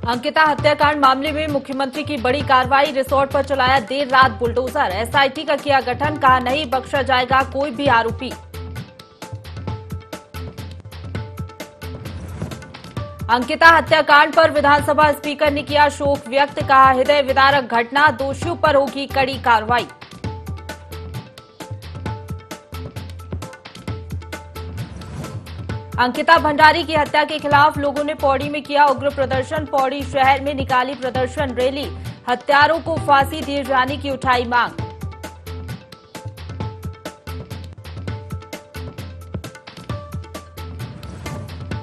अंकिता हत्याकांड मामले में मुख्यमंत्री की बड़ी कार्रवाई। रिसोर्ट पर चलाया देर रात बुलडोजर। एसआईटी का किया गठन। कहा नहीं बख्शा जाएगा कोई भी आरोपी। अंकिता हत्याकांड पर विधानसभा स्पीकर ने किया शोक व्यक्त। कहा हृदय विदारक घटना, दोषियों पर होगी कड़ी कार्रवाई। अंकिता भंडारी की हत्या के खिलाफ लोगों ने पौड़ी में किया उग्र प्रदर्शन। पौड़ी शहर में निकाली प्रदर्शन रैली। हत्यारों को फांसी दिए जाने की उठाई मांग।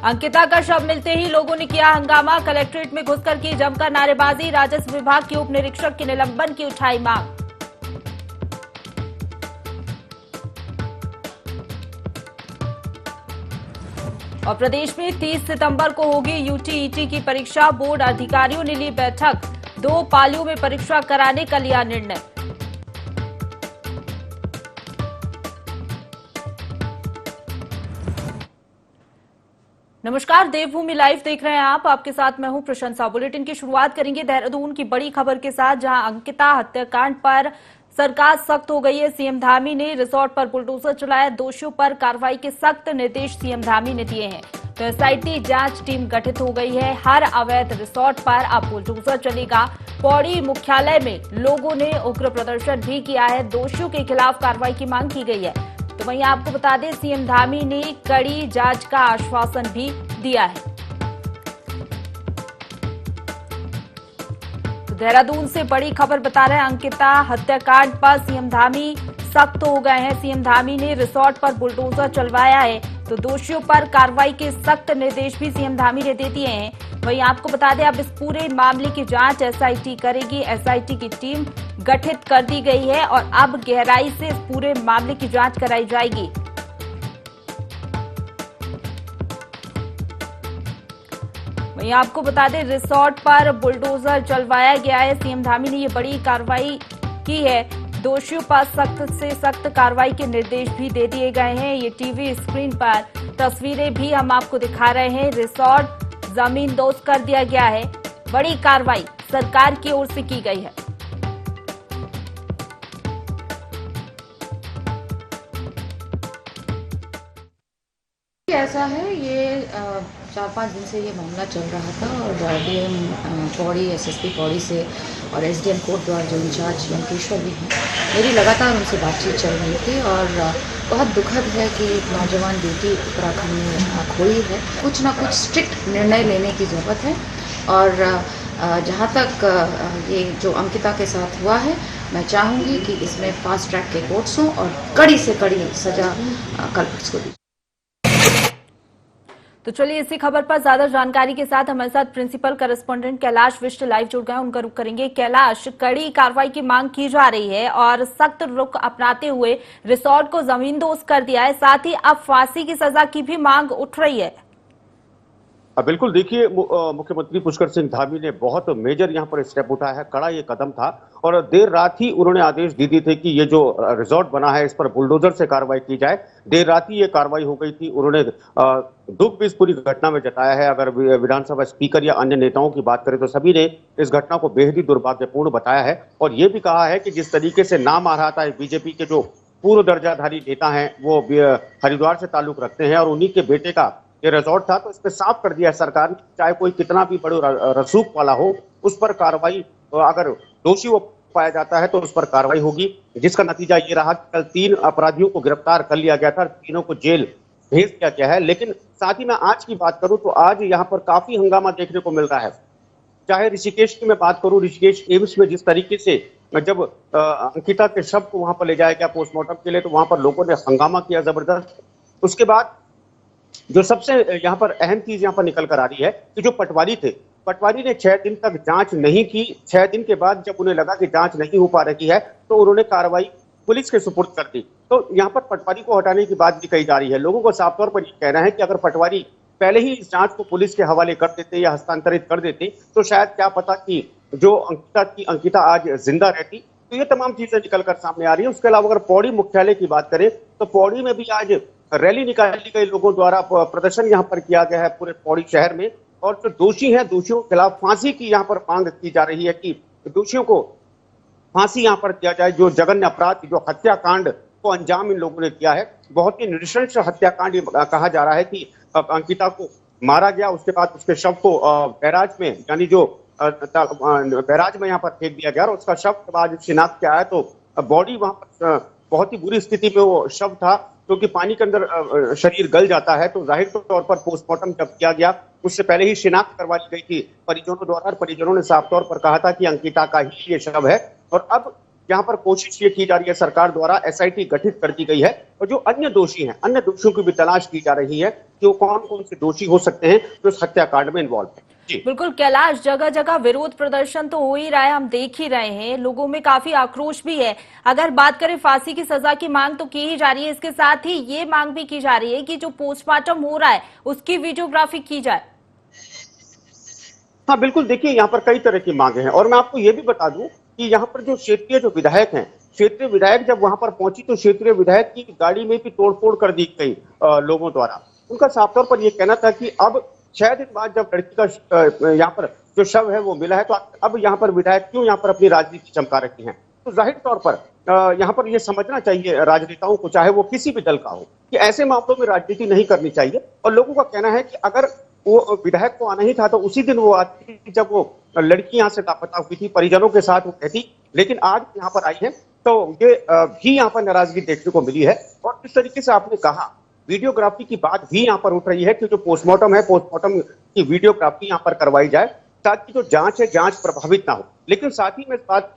अंकिता का शव मिलते ही लोगों ने किया हंगामा। कलेक्ट्रेट में घुसकर की जमकर नारेबाजी। राजस्व विभाग के उप निरीक्षक के निलंबन की उठाई मांग। और प्रदेश में 30 सितंबर को होगी यूटीईटी की परीक्षा। बोर्ड अधिकारियों ने ली बैठक। 2 पालियों में परीक्षा कराने का लिया निर्णय। नमस्कार, देवभूमि लाइव देख रहे हैं आप। आपके साथ मैं हूं प्रशंसा। बुलेटिन की शुरुआत करेंगे देहरादून की बड़ी खबर के साथ, जहां अंकिता हत्याकांड पर सरकार सख्त हो गई है। सीएम धामी ने रिसोर्ट पर बुलडोजर चलाया। दोषियों पर कार्रवाई के सख्त निर्देश सीएम धामी ने दिए हैं। तो एसआईटी जांच टीम गठित हो गई है। हर अवैध रिसोर्ट पर अब बुलडोजर चलेगा। पौड़ी मुख्यालय में लोगों ने उग्र प्रदर्शन भी किया है। दोषियों के खिलाफ कार्रवाई की मांग की गई है। तो वहीं आपको बता दें, सीएम धामी ने कड़ी जांच का आश्वासन भी दिया है। देहरादून से बड़ी खबर बता रहे हैं, अंकिता हत्याकांड पर सीएम धामी सख्त हो गए हैं। सीएम धामी ने रिसोर्ट पर बुलडोजर चलवाया है। तो दोषियों पर कार्रवाई के सख्त निर्देश भी सीएम धामी ने दे दिए हैं। वहीं आपको बता दें, अब इस पूरे मामले की जांच एसआईटी करेगी। एसआईटी की टीम गठित कर दी गई है और अब गहराई से इस पूरे मामले की जांच कराई जाएगी। वहीं आपको बता दें, रिसोर्ट पर बुलडोजर चलवाया गया है। सीएम धामी ने ये बड़ी कार्रवाई की है। दोषियों पर सख्त से सख्त कार्रवाई के निर्देश भी दे दिए गए हैं। ये टीवी स्क्रीन पर तस्वीरें भी हम आपको दिखा रहे हैं। रिसोर्ट जमींदोज कर दिया गया है। बड़ी कार्रवाई सरकार की ओर से की गई है। ऐसा है, ये 4-5 दिन से ये मामला चल रहा था और डीएम पौड़ी, एसएसपी पौड़ी से और एसडीएम कोटद्वार जो इंचार्ज लंकेश्वर भी हैं, मेरी लगातार उनसे बातचीत चल रही थी। और बहुत दुखद है कि एक नौजवान बेटी उत्तराखंड में खोई है। कुछ ना कुछ स्ट्रिक्ट निर्णय लेने की ज़रूरत है। और जहाँ तक ये जो अंकिता के साथ हुआ है, मैं चाहूँगी कि इसमें फास्ट ट्रैक के कोर्ट्स हों और कड़ी से कड़ी सजा कल्प्रिट्स को दी। तो चलिए, इसी खबर पर ज्यादा जानकारी के साथ हमारे साथ principal correspondent Kailash Bisht live जुड़ गए। उनका रुख करेंगे। कैलाश, कड़ी कार्रवाई की मांग की जा रही है और सख्त रुख अपनाते हुए रिसोर्ट को जमींदोज कर दिया है। साथ ही अब फांसी की सजा की भी मांग उठ रही है। बिल्कुल, देखिए, मुख्यमंत्री पुष्कर सिंह धामी ने बहुत मेजर यहाँ पर स्टेप उठाया है। कड़ा ये कदम था और देर रात ही उन्होंने आदेश दे दिए थे कि ये जो रिजॉर्ट बना है इस पर बुलडोजर से कार्रवाई की जाए। देर रात ही ये कार्रवाई हो गई थी। उन्होंने दुख भी इस पूरी घटना में जताया है। अगर विधानसभा स्पीकर या अन्य नेताओं की बात करें तो सभी ने इस घटना को बेहद ही दुर्भाग्यपूर्ण बताया है। और ये भी कहा है कि जिस तरीके से नाम आ रहा था बीजेपी के जो पूर्व दर्जाधारी नेता हैं, वो हरिद्वार से ताल्लुक रखते हैं और उन्हीं के बेटे का ये रिजॉर्ट था, तो इस पे साफ कर दिया है सरकार ने, चाहे कोई कितना भी बड़े रसूख वाला हो, उस पर कार्रवाई, अगर दोषी वो पाया जाता है तो उस पर कार्रवाई होगी। जिसका नतीजा ये रहा कि कल 3 अपराधियों को गिरफ्तार कर लिया गया था, तीनों को जेल भेज दिया गया है। लेकिन साथ ही मैं आज की बात करूं तो आज यहाँ पर काफी हंगामा देखने को मिल रहा है। चाहे ऋषिकेश की मैं बात करूं, ऋषिकेश एम्स में जिस तरीके से जब अंकिता के शव को वहां पर ले जाया गया पोस्टमार्टम के लिए, तो वहां पर लोगों ने हंगामा किया जबरदस्त। उसके बाद जो सबसे यहाँ पर अहम चीज यहाँ पर निकल कर आ रही है कि जो पटवारी थे, पटवारी ने 6 दिन तक जांच नहीं की। 6 दिन के बाद जब उन्हें लगा कि जांच नहीं हो पा रही है तो उन्होंने कार्रवाई पुलिस के सुपुर्द कर दी। तो यहाँ पर पटवारी को हटाने की बात भी कही जा रही है। लोगों को साफ तौर पर ये कहना है कि अगर पटवारी पहले ही इस जांच को पुलिस के हवाले कर देते या हस्तांतरित कर देते तो शायद क्या पता कि जो अंकिता आज जिंदा रहती। तो ये तमाम चीजें निकल कर सामने आ रही है। उसके अलावा अगर पौड़ी मुख्यालय की बात करें तो पौड़ी में भी आज रैली निकाली गई, लोगों द्वारा प्रदर्शन यहाँ पर किया गया है पूरे पौड़ी शहर में। और जो दोषी हैं दोषियों के खिलाफ फांसी की यहाँ पर मांग की जा रही है कि दोषियों को फांसी यहाँ पर किया जाए। जो जघन्य अपराध जो हत्याकांड को अंजाम इन लोगों ने किया है, बहुत ही नृशंस हत्याकांड ये कहा जा रहा है कि अंकिता को मारा गया, उसके बाद उसके शव को बैराज में यानी जो बैराज में यहाँ पर फेंक दिया गया और उसका शव के बाद शिनाख्त किया है तो बॉडी वहां पर बहुत ही बुरी स्थिति में वो शव था, क्योंकि पानी के अंदर शरीर गल जाता है। तो जाहिर तौर पर पोस्टमार्टम जब किया गया उससे पहले ही शिनाख्त करवा ली गई थी परिजनों द्वारा, और परिजनों ने साफ तौर पर कहा था कि अंकिता का ही ये शव है। और अब यहाँ पर कोशिश ये की जा रही है सरकार द्वारा, एसआईटी गठित कर दी गई है और जो अन्य दोषी हैं, अन्य दोषियों की भी तलाश की जा रही है कि वो कौन कौन से दोषी हो सकते हैं जो इस हत्याकांड में इन्वॉल्व है। जी बिल्कुल कैलाश, जगह जगह विरोध प्रदर्शन तो हो ही रहा है, हम देख ही रहे हैं, लोगों में काफी आक्रोश भी है। अगर बात करें फांसी की सजा की मांग तो की ही जा रही है, इसके साथ ही ये मांग भी की जा रही है कि जो पोस्टमार्टम हो रहा है उसकी वीडियोग्राफी की जाए। हाँ बिल्कुल, देखिए यहाँ पर कई तरह की मांगे हैं और मैं आपको ये भी बता दूं कि यहाँ पर जो क्षेत्रीय जो विधायक हैं, क्षेत्रीय विधायक जब वहां पर पहुंची तो क्षेत्रीय विधायक की गाड़ी में भी तोड़फोड़ कर दी गई लोगों द्वारा। उनका साफ तौर पर यह कहना था कि अब 6 दिन बाद जब लड़की का यहाँ पर जो शव है वो मिला है तो अब यहाँ पर विधायक क्यों यहाँ पर अपनी राजनीति चमका रखी हैं। तो जाहिर तौर पर यहाँ पर यह समझना चाहिए राजनेताओं को, चाहे वो किसी भी दल का हो, कि ऐसे मामलों में राजनीति नहीं करनी चाहिए। और लोगों का कहना है कि अगर वो विधायक को आना ही था तो उसी दिन वो आती जब वो लड़की यहाँ से लापता हुई थी, परिजनों के साथ वो कहती, लेकिन आज यहाँ पर आई है तो ये भी यहाँ पर नाराजगी देखने को मिली है। और जिस तरीके से आपने कहा वीडियोग्राफी की बात भी यहाँ पर उठ रही है कि जो पोस्टमार्टम है, पोस्टमार्टम की वीडियोग्राफी यहाँ पर करवाई जाए ताकि जो जांच है जांच प्रभावित ना हो। लेकिन साथ ही में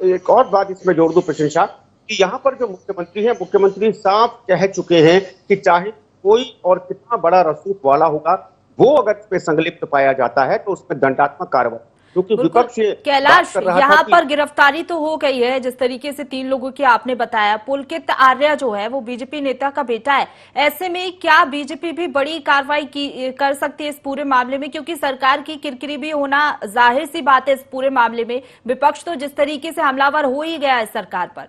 एक और बात इसमें जोड़ दूं प्रशंसा कि यहाँ पर जो मुख्यमंत्री है, मुख्यमंत्री साफ कह चुके हैं कि चाहे कोई और कितना बड़ा रसूख वाला होगा, वो अगर इसमें संलिप्त पाया जाता है तो उसमें दंडात्मक कार्रवाई, क्योंकि विपक्ष कैलाश यहाँ पर गिरफ्तारी तो हो गई है, जिस तरीके से 3 लोगों की आपने बताया। पुलकित आर्या जो है वो बीजेपी नेता का बेटा है, ऐसे में क्या बीजेपी भी बड़ी कार्रवाई कर सकती है इस पूरे मामले में? क्योंकि सरकार की किरकिरी भी होना जाहिर सी बात है इस पूरे मामले में, विपक्ष तो जिस तरीके से हमलावर हो ही गया है सरकार पर।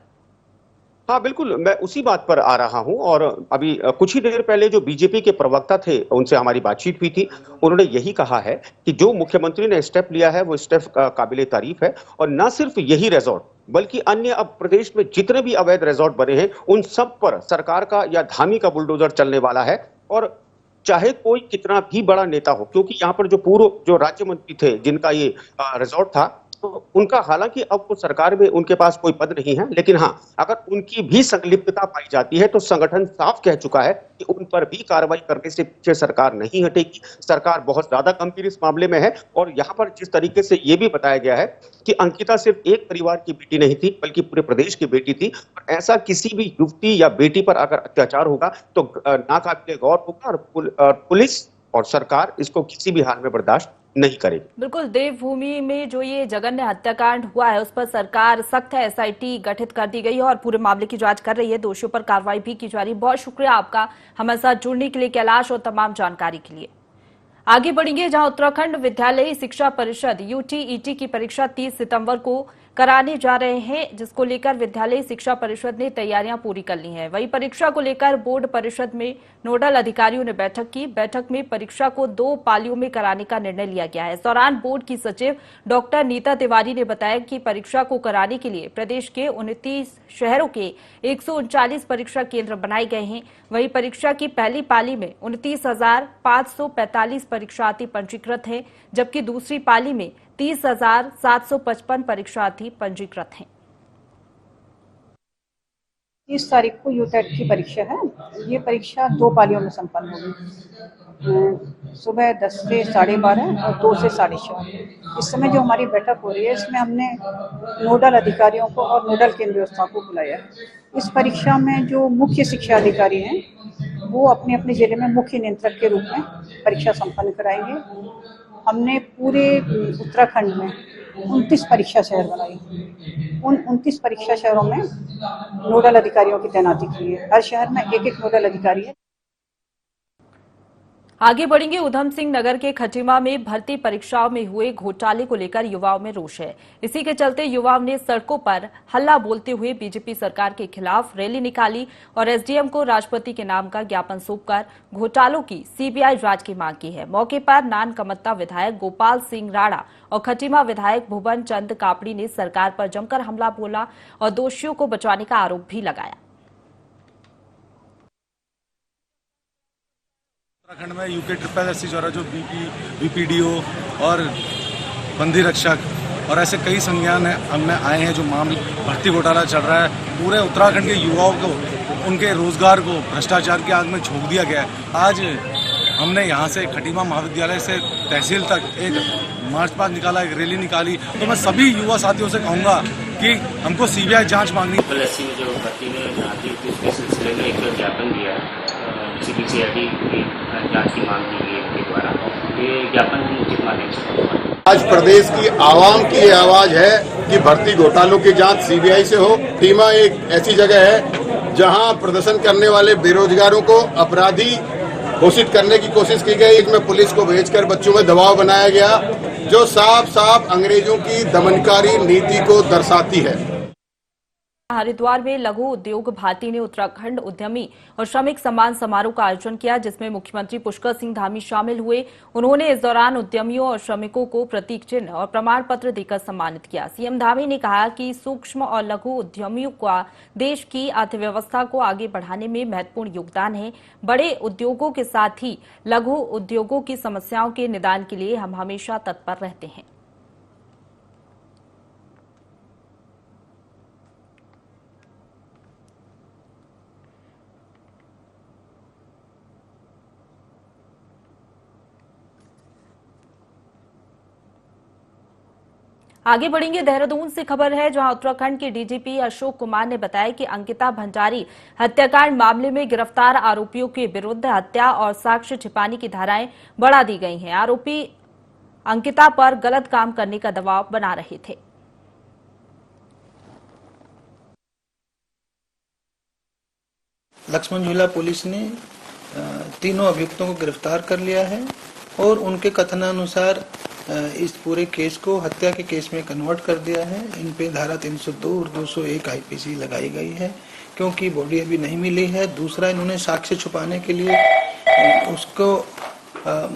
हाँ बिल्कुल, मैं उसी बात पर आ रहा हूं। और अभी कुछ ही देर पहले जो बीजेपी के प्रवक्ता थे उनसे हमारी बातचीत हुई थी, उन्होंने यही कहा है कि जो मुख्यमंत्री ने स्टेप लिया है वो स्टेप काबिले तारीफ है। और न सिर्फ यही रिजॉर्ट बल्कि अन्य अब प्रदेश में जितने भी अवैध रिजॉर्ट बने हैं उन सब पर सरकार का या धामी का बुलडोजर चलने वाला है। और चाहे कोई कितना भी बड़ा नेता हो, क्योंकि यहाँ पर जो पूर्व जो राज्य मंत्री थे जिनका ये रिजॉर्ट था, तो उनका हालांकि अब वो सरकार में उनके पास कोई पद नहीं है, लेकिन हाँ अगर उनकी भी संलिप्तता पाई जाती है तो संगठन साफ कह चुका है कि उन पर भी कार्रवाई करने से पीछे सरकार नहीं हटेगी। सरकार बहुत ज्यादा गंभीर इस मामले में है। और यहाँ पर जिस तरीके से ये भी बताया गया है कि अंकिता सिर्फ एक परिवार की बेटी नहीं थी बल्कि पूरे प्रदेश की बेटी थी, और ऐसा किसी भी युवती या बेटी पर अगर अत्याचार होगा तो नाकाबिले गौर होगा और पुलिस और सरकार इसको किसी भी हाल में बर्दाश्त नहीं करेगी। बिल्कुल, देवभूमि में जो ये जघन्य हत्याकांड हुआ है उस पर सरकार सख्त है, एसआईटी गठित कर दी गई है और पूरे मामले की जांच कर रही है, दोषियों पर कार्रवाई भी की जा रही है। बहुत शुक्रिया आपका हमारे साथ जुड़ने के लिए कैलाश, और तमाम जानकारी के लिए। आगे बढ़ेंगे जहां उत्तराखंड विद्यालय शिक्षा परिषद यूटीईटी की परीक्षा 30 सितंबर को कराने जा रहे हैं, जिसको लेकर विद्यालय शिक्षा परिषद ने तैयारियां पूरी कर ली हैं। वहीं परीक्षा को लेकर बोर्ड परिषद में नोडल अधिकारियों ने बैठक की। बैठक में परीक्षा को 2 पालियों में कराने का निर्णय लिया गया है। इस दौरान बोर्ड की सचिव डॉक्टर नीता तिवारी ने बताया कि परीक्षा को कराने के लिए प्रदेश के 29 शहरों के 139 परीक्षा केंद्र बनाए गए हैं। वहीं परीक्षा की पहली पाली में 29,545 परीक्षार्थी पंजीकृत हैं, जबकि दूसरी पाली में 30,755 परीक्षार्थी पंजीकृत हैं। 30 तारीख को यूटेट की परीक्षा है। ये परीक्षा 2 पालियों में संपन्न होगी, सुबह 10 से 12:30 और 2 से 4:30। इस समय जो हमारी बैठक हो रही है इसमें हमने नोडल अधिकारियों को और नोडल केंद्र व्यवस्था को बुलाया है। इस परीक्षा में जो मुख्य शिक्षा अधिकारी हैं वो अपने अपने जिले में मुख्य नियंत्रक के रूप में परीक्षा संपन्न कराएंगे। हमने पूरे उत्तराखंड में 29 परीक्षा शहर बनाए। उन 29 परीक्षा शहरों में नोडल अधिकारियों की तैनाती की है। हर शहर में एक नोडल अधिकारी है। आगे बढ़ेंगे। उधम सिंह नगर के खटीमा में भर्ती परीक्षाओं में हुए घोटाले को लेकर युवाओं में रोष है। इसी के चलते युवाओं ने सड़कों पर हल्ला बोलते हुए बीजेपी सरकार के खिलाफ रैली निकाली और एसडीएम को राष्ट्रपति के नाम का ज्ञापन सौंपकर घोटालों की सीबीआई जांच की मांग की है। मौके पर नानकमत्ता विधायक गोपाल सिंह राणा और खटीमा विधायक भुवन चंद कापड़ी ने सरकार पर जमकर हमला बोला और दोषियों को बचाने का आरोप भी लगाया। उत्तराखंड में यूके ट्रिपल एससी द्वारा जो बीपीडीओ और बंदी रक्षक और ऐसे कई संज्ञान हमने आए हैं जो मामले भर्ती घोटाला चल रहा है। पूरे उत्तराखंड के युवाओं को, उनके रोजगार को भ्रष्टाचार की आग में झोंक दिया गया है। आज हमने यहाँ से खटीमा महाविद्यालय से तहसील तक एक मार्च पास्ट निकाला, एक रैली निकाली। तो मैं सभी युवा साथियों से कहूँगा कि हमको सीबीआई जांच मांगनी। ट्रिपल एससी में जो भर्ती में जाती थी उसके सिलसिले में एक ज्ञापन दिया है, सीबीआई की जांच की मांग की गई है इनके द्वारा। ये ज्ञापन कितना दें? आज प्रदेश की आवाम की ये आवाज है कि भर्ती घोटालों की जांच सीबीआई से हो। खटीमा एक ऐसी जगह है जहां प्रदर्शन करने वाले बेरोजगारों को अपराधी घोषित करने की कोशिश की गई। इसमें पुलिस को भेजकर बच्चों में दबाव बनाया गया, जो साफ साफ अंग्रेजों की दमनकारी नीति को दर्शाती है। हरिद्वार में लघु उद्योग भारती ने उत्तराखंड उद्यमी और श्रमिक सम्मान समारोह का आयोजन किया, जिसमें मुख्यमंत्री पुष्कर सिंह धामी शामिल हुए। उन्होंने इस दौरान उद्यमियों और श्रमिकों को प्रतीक चिन्ह और प्रमाण पत्र देकर सम्मानित किया। सीएम धामी ने कहा कि सूक्ष्म और लघु उद्यमियों का देश की अर्थव्यवस्था को आगे बढ़ाने में महत्वपूर्ण योगदान है। बड़े उद्योगों के साथ ही लघु उद्योगों की समस्याओं के निदान के लिए हम हमेशा तत्पर रहते हैं। आगे बढ़ेंगे। देहरादून से खबर है, जहां उत्तराखंड के डीजीपी अशोक कुमार ने बताया कि अंकिता भंडारी हत्याकांड मामले में गिरफ्तार आरोपियों के विरुद्ध हत्या और साक्ष्य छिपाने की धाराएं बढ़ा दी गई हैं। आरोपी अंकिता पर गलत काम करने का दबाव बना रहे थे। लक्ष्मण झूला पुलिस ने तीनों अभियुक्तों को गिरफ्तार कर लिया है और उनके कथनानुसार इस पूरे केस को हत्या के केस में कन्वर्ट कर दिया है। इन पे धारा 302 और 201 आईपीसी लगाई गई है, क्योंकि बॉडी अभी नहीं मिली है। दूसरा, इन्होंने साक्ष्य छुपाने के लिए उसको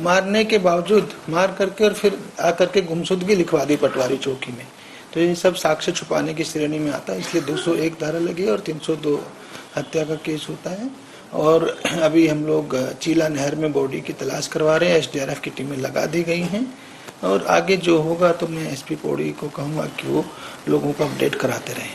मारने के बावजूद मार करके और फिर आकर के गुमशुदगी लिखवा दी पटवारी चौकी में। तो ये सब साक्ष्य छुपाने की श्रेणी में आता है, इसलिए 201 धारा लगी और 302 हत्या का केस होता है। और अभी हम लोग चीला नहर में बॉडी की तलाश करवा रहे हैं। एसडीआरएफ की टीमें लगा दी गई हैं और आगे जो होगा तो मैं एसपी पौड़ी को कहूंगा कि वो लोगों को अपडेट कराते रहें।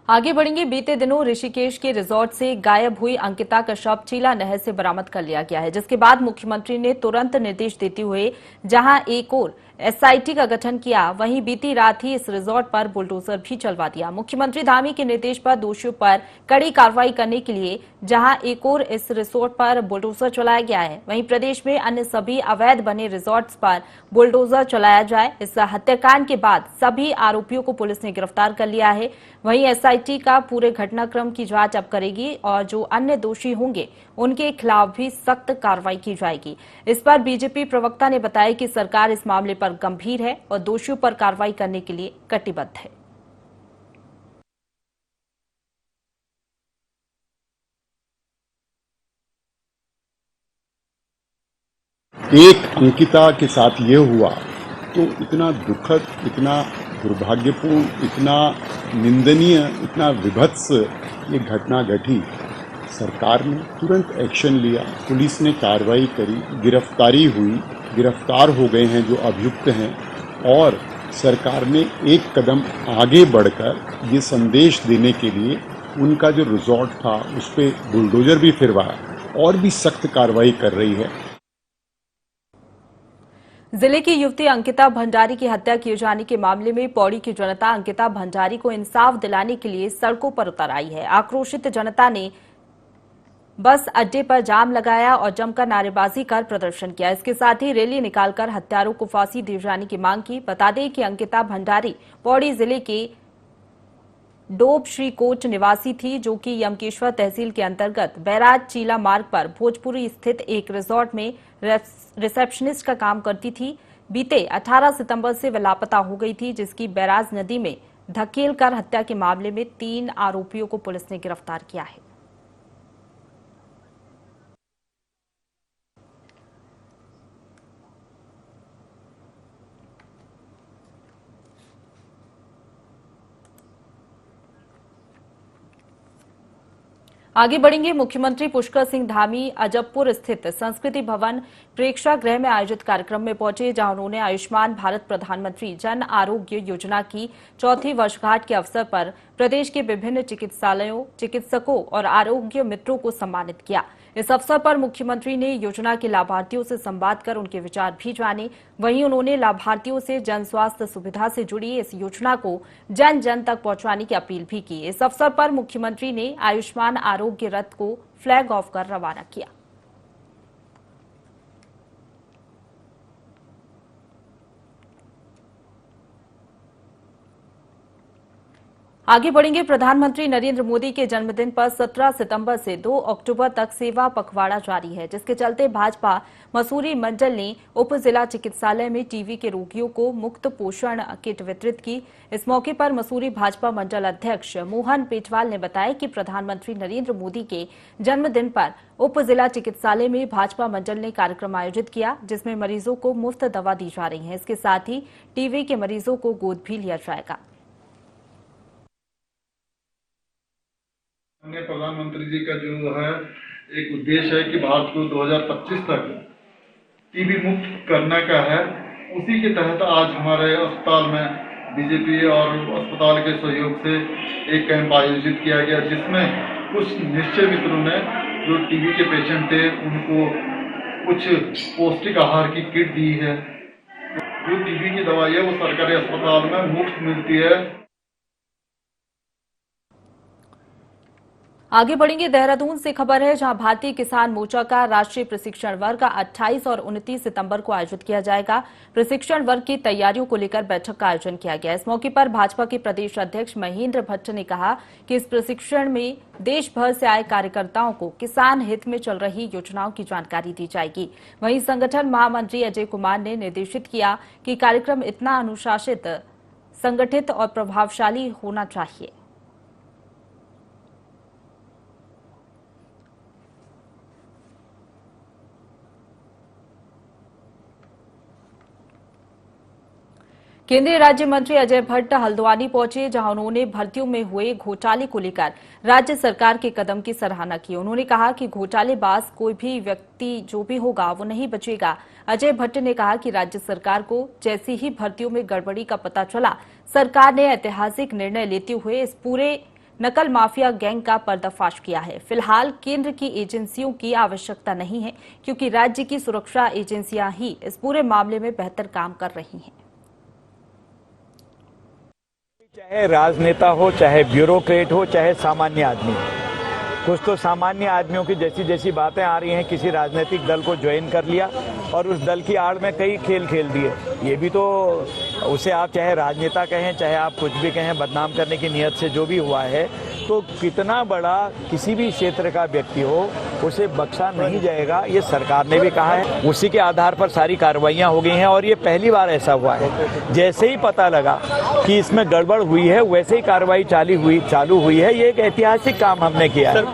आगे बढ़ेंगे। बीते दिनों ऋषिकेश के रिजॉर्ट से गायब हुई अंकिता का शव चीला नहर से बरामद कर लिया गया है, जिसके बाद मुख्यमंत्री ने तुरंत निर्देश देते हुए जहां एक और एसआईटी का गठन किया, वहीं बीती रात ही इस रिजॉर्ट पर बुलडोजर भी चलवा दिया। मुख्यमंत्री धामी के निर्देश पर दोषियों पर कड़ी कार्रवाई करने के लिए जहां एक और इस रिसोर्ट पर बुलडोजर चलाया गया है, वहीं प्रदेश में अन्य सभी अवैध बने रिसोर्ट्स पर बुलडोजर चलाया जाए। इस हत्याकांड के बाद सभी आरोपियों को पुलिस ने गिरफ्तार कर लिया है। वहीं एसआईटी का पूरे घटनाक्रम की जांच अब करेगी और जो अन्य दोषी होंगे उनके खिलाफ भी सख्त कार्रवाई की जाएगी। इस पर बीजेपी प्रवक्ता ने बताया कि सरकार इस मामले पर गंभीर है और दोषियों पर कार्रवाई करने के लिए कटिबद्ध है। एक अंकिता के साथ ये हुआ तो इतना दुखद, इतना दुर्भाग्यपूर्ण, इतना निंदनीय, इतना विभत्स ये घटना घटी। सरकार ने तुरंत एक्शन लिया, पुलिस ने कार्रवाई करी, गिरफ्तारी हुई, गिरफ्तार हो गए हैं जो अभियुक्त हैं और सरकार ने एक कदम आगे बढ़कर ये संदेश देने के लिए उनका जो रिजॉर्ट था उस पर बुलडोजर भी फिरवाया और भी सख्त कार्रवाई कर रही है। जिले की युवती अंकिता भंडारी की हत्या किए जाने के मामले में पौड़ी की जनता अंकिता भंडारी को इंसाफ दिलाने के लिए सड़कों पर उतर आई है। आक्रोशित जनता ने बस अड्डे पर जाम लगाया और जमकर नारेबाजी कर प्रदर्शन किया। इसके साथ ही रैली निकालकर हत्यारों को फांसी दिए जाने की मांग की। बता दें कि अंकिता भंडारी पौड़ी जिले के डोब श्रीकोट निवासी थी, जो कि यमकेश्वर तहसील के अंतर्गत बैराज चीला मार्ग पर भोजपुरी स्थित एक रिसोर्ट में रिसेप्शनिस्ट का काम करती थी। बीते 18 सितंबर से वह लापता हो गई थी, जिसकी बैराज नदी में धकेलकर हत्या के मामले में 3 आरोपियों को पुलिस ने गिरफ्तार किया है। आगे बढ़ेंगे। मुख्यमंत्री पुष्कर सिंह धामी अजबपुर स्थित संस्कृति भवन प्रेक्षागृह में आयोजित कार्यक्रम में पहुंचे, जहां उन्होंने आयुष्मान भारत प्रधानमंत्री जन आरोग्य योजना की 4वीं वर्षगांठ के अवसर पर प्रदेश के विभिन्न चिकित्सालयों, चिकित्सकों और आरोग्य मित्रों को सम्मानित किया। इस अवसर पर मुख्यमंत्री ने योजना के लाभार्थियों से संवाद कर उनके विचार भी जाने। वहीं उन्होंने लाभार्थियों से जन स्वास्थ्य सुविधा से जुड़ी इस योजना को जन जन तक पहुंचाने की अपील भी की। इस अवसर पर मुख्यमंत्री ने आयुष्मान आरोग्य रथ को फ्लैग ऑफ कर रवाना किया। आगे बढ़ेंगे। प्रधानमंत्री नरेंद्र मोदी के जन्मदिन पर 17 सितंबर से 2 अक्टूबर तक सेवा पखवाड़ा जारी है, जिसके चलते भाजपा मसूरी मंडल ने उप जिला चिकित्सालय में टीबी के रोगियों को मुफ्त पोषण किट वितरित की। इस मौके पर मसूरी भाजपा मंडल अध्यक्ष मोहन पेटवाल ने बताया कि प्रधानमंत्री नरेंद्र मोदी के जन्मदिन पर उप जिला चिकित्सालय में भाजपा मंडल ने कार्यक्रम आयोजित किया, जिसमें मरीजों को मुफ्त दवा दी जा रही है। इसके साथ ही टीबी के मरीजों को गोद भी लिया जाएगा। प्रधानमंत्री जी का जो है एक उद्देश्य है कि भारत को 2025 तक टीबी मुक्त करने का है। उसी के तहत आज हमारे अस्पताल में बीजेपी और अस्पताल के सहयोग से एक कैंप आयोजित किया गया, जिसमें कुछ निश्चय मित्रों ने जो टीबी के पेशेंट थे उनको कुछ पौष्टिक आहार की किट दी है। जो टीबी की दवाई है वो सरकारी अस्पताल में मुफ्त मिलती है। आगे बढ़ेंगे। देहरादून से खबर है, जहां भारतीय किसान मोर्चा का राष्ट्रीय प्रशिक्षण वर्ग 28 और 29 सितंबर को आयोजित किया जाएगा। प्रशिक्षण वर्ग की तैयारियों को लेकर बैठक का आयोजन किया गया। इस मौके पर भाजपा के प्रदेश अध्यक्ष महेंद्र भट्ट ने कहा कि इस प्रशिक्षण में देश भर से आए कार्यकर्ताओं को किसान हित में चल रही योजनाओं की जानकारी दी जाएगी। वहीं संगठन महामंत्री अजय कुमार ने निर्देशित किया कि कार्यक्रम इतना अनुशासित, संगठित और प्रभावशाली होना चाहिए। केंद्रीय राज्य मंत्री अजय भट्ट हल्द्वानी पहुंचे, जहां उन्होंने भर्तियों में हुए घोटाले को लेकर राज्य सरकार के कदम की सराहना की। उन्होंने कहा कि घोटालेबाज कोई भी व्यक्ति जो भी होगा वो नहीं बचेगा। अजय भट्ट ने कहा कि राज्य सरकार को जैसे ही भर्तियों में गड़बड़ी का पता चला, सरकार ने ऐतिहासिक निर्णय लेते हुए इस पूरे नकल माफिया गैंग का पर्दाफाश किया है। फिलहाल केंद्र की एजेंसियों की आवश्यकता नहीं है, क्योंकि राज्य की सुरक्षा एजेंसियां ही इस पूरे मामले में बेहतर काम कर रही हैं। चाहे राजनेता हो, चाहे ब्यूरोक्रेट हो, चाहे सामान्य आदमी, कुछ तो सामान्य आदमियों की जैसी जैसी बातें आ रही हैं, किसी राजनीतिक दल को ज्वाइन कर लिया और उस दल की आड़ में कई खेल खेल दिए। ये भी तो उसे आप चाहे राजनेता कहें, चाहे आप कुछ भी कहें, बदनाम करने की नीयत से जो भी हुआ है, तो कितना बड़ा किसी भी क्षेत्र का व्यक्ति हो उसे बख्शा नहीं जाएगा। ये सरकार ने भी कहा है। उसी के आधार पर सारी कार्रवाइयां हो गई हैं और ये पहली बार ऐसा हुआ है। जैसे ही पता लगा कि इसमें गड़बड़ हुई है, वैसे ही कार्रवाई चालू हुई है। ये एक ऐतिहासिक काम हमने किया है।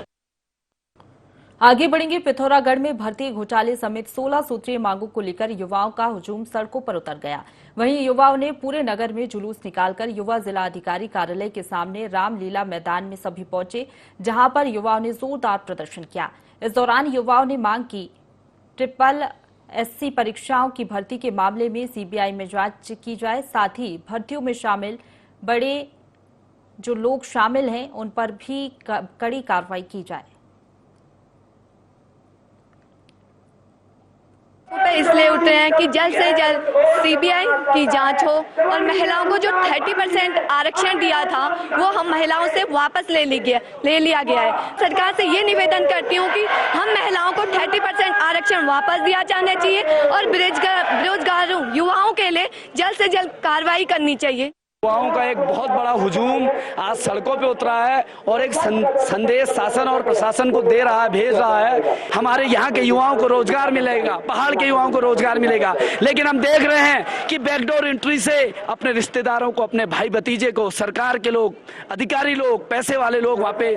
आगे बढ़ेंगे। पिथौरागढ़ में भर्ती घोटाले समेत 16 सूत्रीय मांगों को लेकर युवाओं का हुजूम सड़कों पर उतर गया। वहीं युवाओं ने पूरे नगर में जुलूस निकालकर युवा जिला अधिकारी कार्यालय के सामने रामलीला मैदान में सभी पहुंचे, जहां पर युवाओं ने जोरदार प्रदर्शन किया। इस दौरान युवाओं ने मांग की SSSC परीक्षाओं की भर्ती के मामले में सीबीआई में जांच की जाए, साथ ही भर्तियों में शामिल बड़े जो लोग शामिल हैं उन पर भी कड़ी कार्रवाई की जाए। इसलिए उठ रहे हैं कि जल्द से जल्द सीबीआई की जांच हो और महिलाओं को जो 30% आरक्षण दिया था वो हम महिलाओं से वापस ले लिया गया है। सरकार से ये निवेदन करती हूँ कि हम महिलाओं को 30% आरक्षण वापस दिया जाना चाहिए और बेरोजगारों युवाओं के लिए जल्द से जल्द कार्रवाई करनी चाहिए। युवाओं का एक बहुत बड़ा हुजूम आज सड़कों पे उतरा है और एक संदेश शासन और प्रशासन को दे रहा है, भेज रहा है। हमारे यहाँ के युवाओं को रोजगार मिलेगा, पहाड़ के युवाओं को रोजगार मिलेगा, लेकिन हम देख रहे हैं कि बैकडोर एंट्री से अपने रिश्तेदारों को, अपने भाई भतीजे को सरकार के लोग, अधिकारी लोग, पैसे वाले लोग वहाँ पे,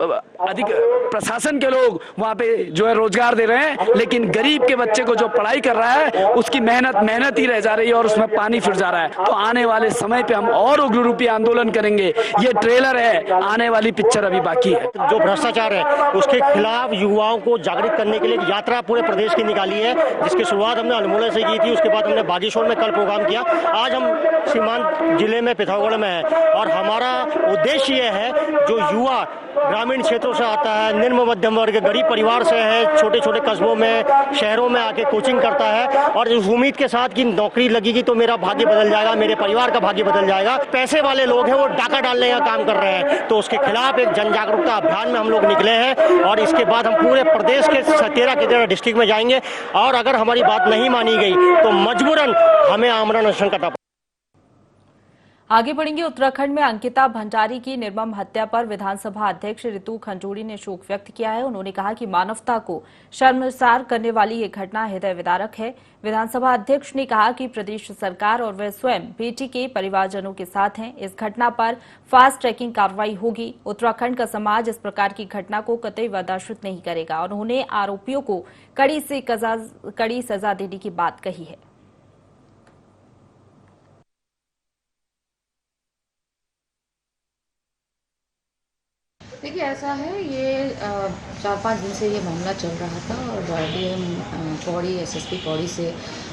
अधिक प्रशासन के लोग वहाँ पे जो है रोजगार दे रहे हैं, लेकिन गरीब के बच्चे को जो पढ़ाई कर रहा है उसकी मेहनत ही रह जा रही है और उसमें पानी फिर जा रहा है। तो आने वाले समय पे हम और उग्र रूपी आंदोलन करेंगे। ये ट्रेलर है, आने वाली पिक्चर अभी बाकी है। जो भ्रष्टाचार है उसके खिलाफ युवाओं को जागृत करने के लिए यात्रा पूरे प्रदेश की निकाली है, जिसकी शुरुआत हमने अल्मोड़ा से की थी। उसके बाद हमने बागेश्वर में कल प्रोग्राम किया। आज हम सीमांत जिले में पिथौरागढ़ में है और हमारा उद्देश्य ये है, जो युवा ग्रामीण क्षेत्रों से आता है, निम्न मध्यम वर्ग, गरीब परिवार से है, छोटे छोटे कस्बों में, शहरों में आके कोचिंग करता है और इस उम्मीद के साथ कि नौकरी लगेगी तो मेरा भाग्य बदल जाएगा, मेरे परिवार का भाग्य बदल जाएगा। पैसे वाले लोग हैं वो डाका डालने का काम कर रहे हैं, तो उसके खिलाफ एक जन जागरूकता अभियान में हम लोग निकले हैं और इसके बाद हम पूरे प्रदेश के 13 डिस्ट्रिक्ट में जाएंगे और अगर हमारी बात नहीं मानी गई तो मजबूरन हमें आमरण अनशन करना। आगे बढ़ेंगे। उत्तराखंड में अंकिता भंडारी की निर्मम हत्या पर विधानसभा अध्यक्ष रितु खंजूड़ी ने शोक व्यक्त किया है। उन्होंने कहा कि मानवता को शर्मसार करने वाली ये घटना हृदय विदारक है। विधानसभा अध्यक्ष ने कहा कि प्रदेश सरकार और वे स्वयं बेटी के परिवारजनों के साथ हैं। इस घटना पर फास्ट ट्रैकिंग कार्रवाई होगी। उत्तराखंड का समाज इस प्रकार की घटना को कतई बर्दाश्त नहीं करेगा और उन्होंने आरोपियों को कड़ी सजा देने की बात कही है। देखिए, ऐसा है, ये 4-5 दिन से ये मामला चल रहा था और डीएम पौड़ी, एसएसपी पौड़ी से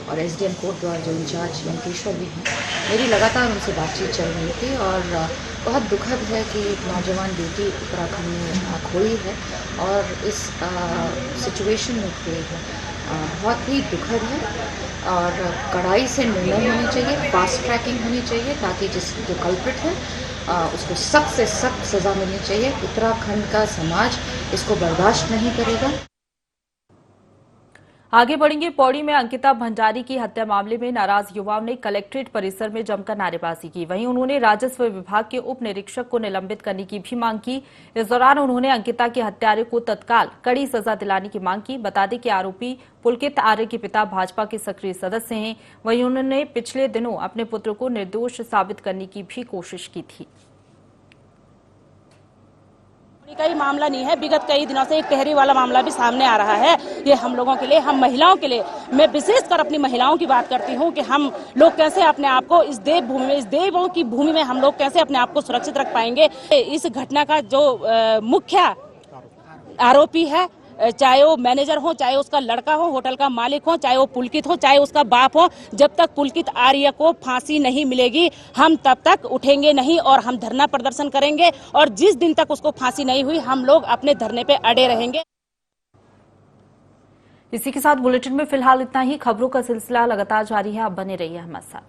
और एसडीएम कोटद्वार जो इंचार्ज यंकेश्वर भी हैं, मेरी लगातार उनसे बातचीत चल रही थी और बहुत दुखद है कि एक नौजवान बेटी उत्तराखंड में खोई है और इस सिचुएशन में खोई है। बहुत ही दुखद है और कड़ाई से निर्णय होने चाहिए, फास्ट ट्रैकिंग होनी चाहिए ताकि जो कल्प्रिट है उसको सख्त से सख्त सजा मिलनी चाहिए। उत्तराखंड का समाज इसको बर्दाश्त नहीं करेगा। आगे बढ़ेंगे। पौड़ी में अंकिता भंडारी की हत्या मामले में नाराज युवाओं ने कलेक्ट्रेट परिसर में जमकर नारेबाजी की। वहीं उन्होंने राजस्व विभाग के उप निरीक्षक को निलंबित करने की भी मांग की। इस दौरान उन्होंने अंकिता के हत्यारे को तत्काल कड़ी सजा दिलाने की मांग की। बता दें कि आरोपी पुलकित आर्य के पिता भाजपा के सक्रिय सदस्य हैं। वहीं उन्होंने पिछले दिनों अपने पुत्र को निर्दोष साबित करने की भी कोशिश की थी। का ही मामला नहीं है, विगत कई दिनों से एक कहरी वाला मामला भी सामने आ रहा है। ये हम लोगों के लिए, हम महिलाओं के लिए, मैं विशेषकर अपनी महिलाओं की बात करती हूँ कि हम लोग कैसे अपने आप को इस देव भूमि में, इस देवों की भूमि में हम लोग कैसे अपने आप को सुरक्षित रख पाएंगे। इस घटना का जो मुख्य आरोपी है, चाहे वो मैनेजर हो, चाहे उसका लड़का हो, होटल का मालिक हो, चाहे वो पुलकित हो, चाहे उसका बाप हो, जब तक पुलकित आर्य को फांसी नहीं मिलेगी हम तब तक उठेंगे नहीं और हम धरना प्रदर्शन करेंगे और जिस दिन तक उसको फांसी नहीं हुई हम लोग अपने धरने पे अड़े रहेंगे। इसी के साथ बुलेटिन में फिलहाल इतना ही। खबरों का सिलसिला लगातार जारी है, आप बने रहिए हमारे साथ।